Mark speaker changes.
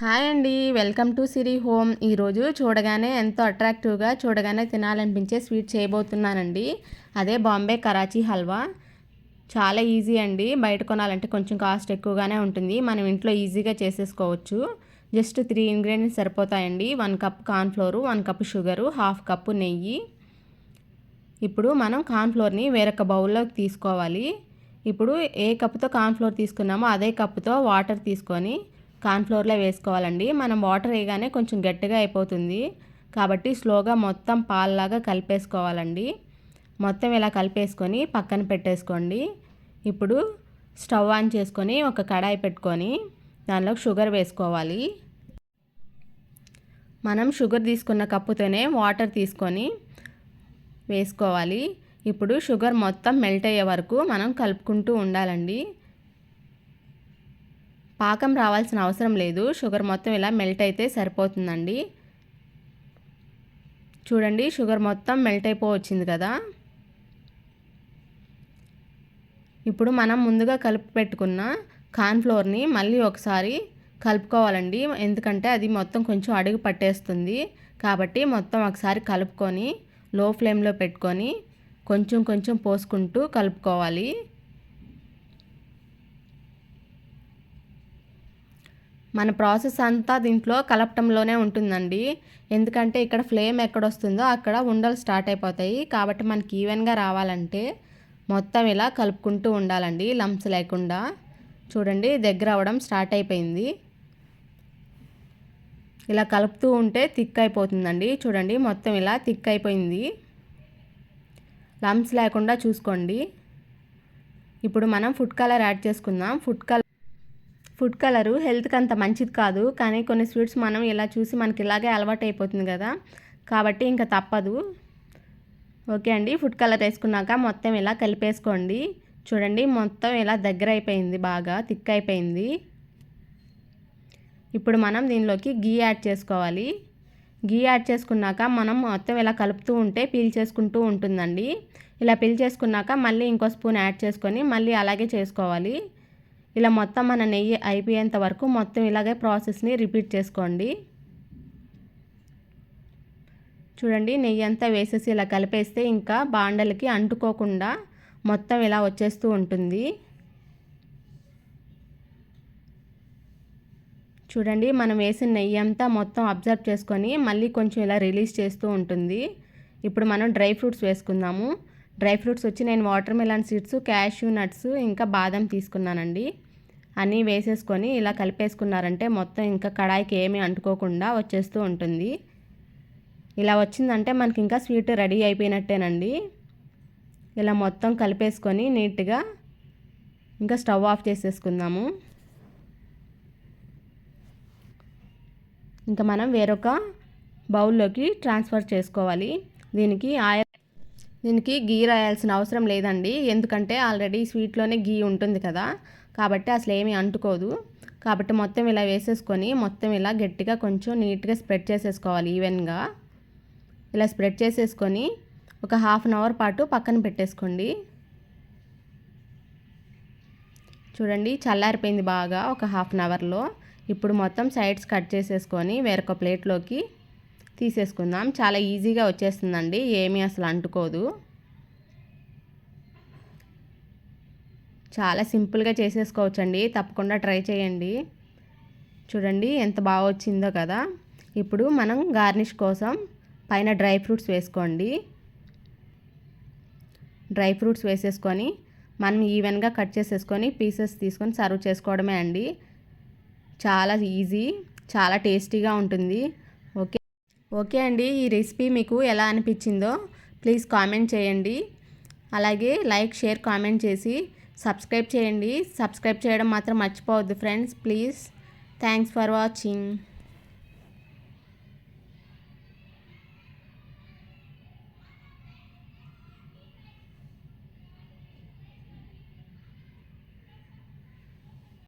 Speaker 1: Hi అండి, welcome to Siri home. ఈరోజు చూడగానే ఎంతో అట్రాక్టివ్గా చూడగానే తినాలనిపించే స్వీట్ చేయబోతున్నానండి. అదే బాంబే కరాచీ హల్వా. చాలా ఈజీ అండి. బయట కొనాలంటే కొంచెం కాస్ట్ ఎక్కువగానే ఉంటుంది. మనం ఇంట్లో ఈజీగా చేసేసుకోవచ్చు. జస్ట్ 3 ఇంగ్రీడియంట్స్ సరిపోతాయండి. 1 cup cornflour, 1 cup sugar, 1/2 cup నెయ్యి. ఇప్పుడు మనం కార్న్ఫ్లోర్ని వేరొక బౌల్లోకి తీసుకోవాలి. ఇప్పుడు ఏ కప్పుతో కార్న్ఫ్లోర్ తీసుకున్నామో అదే కప్పుతో వాటర్ తీసుకొని కార్న్ఫ్లోర్లో వేసుకోవాలండి. మనం వాటర్ వేయగానే కొంచెం గట్టిగా అయిపోతుంది కాబట్టి స్లోగా మొత్తం పాల్లాగా కలిపేసుకోవాలండి. మొత్తం ఇలా కలిపేసుకొని పక్కన పెట్టేసుకోండి. ఇప్పుడు స్టవ్ ఆన్ చేసుకొని ఒక కడాయి పెట్టుకొని దానిలో షుగర్ వేసుకోవాలి. మనం షుగర్ తీసుకున్న కప్పుతోనే వాటర్ తీసుకొని వేసుకోవాలి. ఇప్పుడు షుగర్ మొత్తం మెల్ట్ అయ్యే వరకు మనం కలుపుకుంటూ ఉండాలండి. పాకం రావాల్సిన అవసరం లేదు. షుగర్ మొత్తం ఇలా మెల్ట్ అయితే సరిపోతుందండి. చూడండి, షుగర్ మొత్తం మెల్ట్ అయిపోవచ్చింది కదా. ఇప్పుడు మనం ముందుగా కలిపి పెట్టుకున్న కార్న్ఫ్లోర్ని మళ్ళీ ఒకసారి కలుపుకోవాలండి. ఎందుకంటే అది మొత్తం కొంచెం అడుగు పట్టేస్తుంది కాబట్టి మొత్తం ఒకసారి కలుపుకొని లో ఫ్లేమ్లో పెట్టుకొని కొంచెం కొంచెం పోసుకుంటూ కలుపుకోవాలి. మన ప్రాసెస్ అంతా దీంట్లో కలపటంలోనే ఉంటుందండి. ఎందుకంటే ఇక్కడ ఫ్లేమ్ ఎక్కడొస్తుందో అక్కడ ఉండలు స్టార్ట్ అయిపోతాయి కాబట్టి మనకి ఈవెన్గా రావాలంటే మొత్తం ఇలా కలుపుకుంటూ ఉండాలండి, లంప్స్ లేకుండా. చూడండి, దగ్గర అవ్వడం స్టార్ట్ అయిపోయింది. ఇలా కలుపుతూ ఉంటే థిక్ అయిపోతుందండి. చూడండి, మొత్తం ఇలా థిక్ అయిపోయింది. లంప్స్ లేకుండా చూసుకోండి. ఇప్పుడు మనం ఫుడ్ కలర్ యాడ్ చేసుకుందాం. ఫుడ్ కలరు హెల్త్కి అంత మంచిది కాదు, కానీ కొన్ని స్వీట్స్ మనం ఇలా చూసి మనకి ఇలాగే అలవాటు అయిపోతుంది కదా, కాబట్టి ఇంకా తప్పదు. ఓకే అండి, ఫుడ్ కలర్ వేసుకున్నాక మొత్తం ఇలా కలిపేసుకోండి. చూడండి, మొత్తం ఇలా దగ్గర అయిపోయింది, బాగా థిక్ అయిపోయింది. ఇప్పుడు మనం దీనిలోకి గీ యాడ్ చేసుకోవాలి. గీ యాడ్ చేసుకున్నాక మనం మొత్తం ఇలా కలుపుతూ ఉంటే పీల్ చేసుకుంటూ ఉంటుందండి. ఇలా పీల్ చేసుకున్నాక మళ్ళీ ఇంకో స్పూన్ యాడ్ చేసుకొని మళ్ళీ అలాగే చేసుకోవాలి. ఇలా మొత్తం మన నెయ్యి అయిపోయేంత వరకు మొత్తం ఇలాగే ప్రాసెస్ని రిపీట్ చేసుకోండి. చూడండి, నెయ్యి అంతా వేసేసి ఇలా కలిపేస్తే ఇంకా బాండలకి అంటుకోకుండా మొత్తం ఇలా వచ్చేస్తూ ఉంటుంది. చూడండి, మనం వేసిన నెయ్యి అంతా మొత్తం అబ్జర్వ్ చేసుకొని మళ్ళీ కొంచెం ఇలా రిలీజ్ చేస్తూ ఉంటుంది. ఇప్పుడు మనం డ్రై ఫ్రూట్స్ వేసుకుందాము. డ్రై ఫ్రూట్స్ వచ్చి నేను water melon seeds, cashew nuts, ఇంకా బాదం తీసుకున్నానండి. అన్నీ వేసేసుకొని ఇలా కలిపేసుకున్నారంటే మొత్తం ఇంకా కడాయికి ఏమీ అంటుకోకుండా వచ్చేస్తూ ఉంటుంది. ఇలా వచ్చిందంటే మనకి ఇంకా స్వీట్ రెడీ అయిపోయినట్టేనండి. ఇలా మొత్తం కలిపేసుకొని నీట్గా ఇంకా స్టవ్ ఆఫ్ చేసేసుకుందాము. ఇంకా మనం వేరొక బౌల్లోకి ట్రాన్స్ఫర్ చేసుకోవాలి. దీనికి గీ రాయాల్సిన అవసరం లేదండి, ఎందుకంటే ఆల్రెడీ స్వీట్లోనే గీ ఉంటుంది కదా, కాబట్టి అసలు ఏమీ అంటుకోదు. కాబట్టి మొత్తం ఇలా వేసేసుకొని మొత్తం ఇలా గట్టిగా కొంచెం నీట్గా స్ప్రెడ్ చేసేసుకోవాలి ఈవెన్గా. ఇలా స్ప్రెడ్ చేసేసుకొని ఒక 1/2 అవర్ పాటు పక్కన పెట్టేసుకోండి. చూడండి, చల్లారిపోయింది బాగా ఒక 1/2 అవర్లో. ఇప్పుడు మొత్తం సైడ్స్ కట్ చేసేసుకొని వేరొక ప్లేట్లోకి తీసేసుకుందాం. చాలా ఈజీగా వచ్చేస్తుందండి, ఏమీ అసలు అంటుకోదు. చాలా సింపుల్గా చేసేసుకోవచ్చండి, తప్పకుండా ట్రై చేయండి. చూడండి ఎంత బాగా వచ్చిందో కదా. ఇప్పుడు మనం గార్నిష్ కోసం పైన డ్రై ఫ్రూట్స్ వేసుకోండి. డ్రై ఫ్రూట్స్ వేసేసుకొని మనం ఈవెన్గా కట్ చేసేసుకొని పీసెస్ తీసుకొని సర్వ్ చేసుకోవడమే అండి. చాలా ఈజీ, చాలా టేస్టీగా ఉంటుంది. ఓకే అండి, ఈ రెసిపీ మీకు ఎలా అనిపించిందో ప్లీజ్ కామెంట్ చేయండి. అలాగే లైక్, షేర్, కామెంట్ చేసి సబ్స్క్రైబ్ చేయండి. సబ్స్క్రైబ్ చేయడం మాత్రం మర్చిపోవద్దు friends, please. Thanks for watching.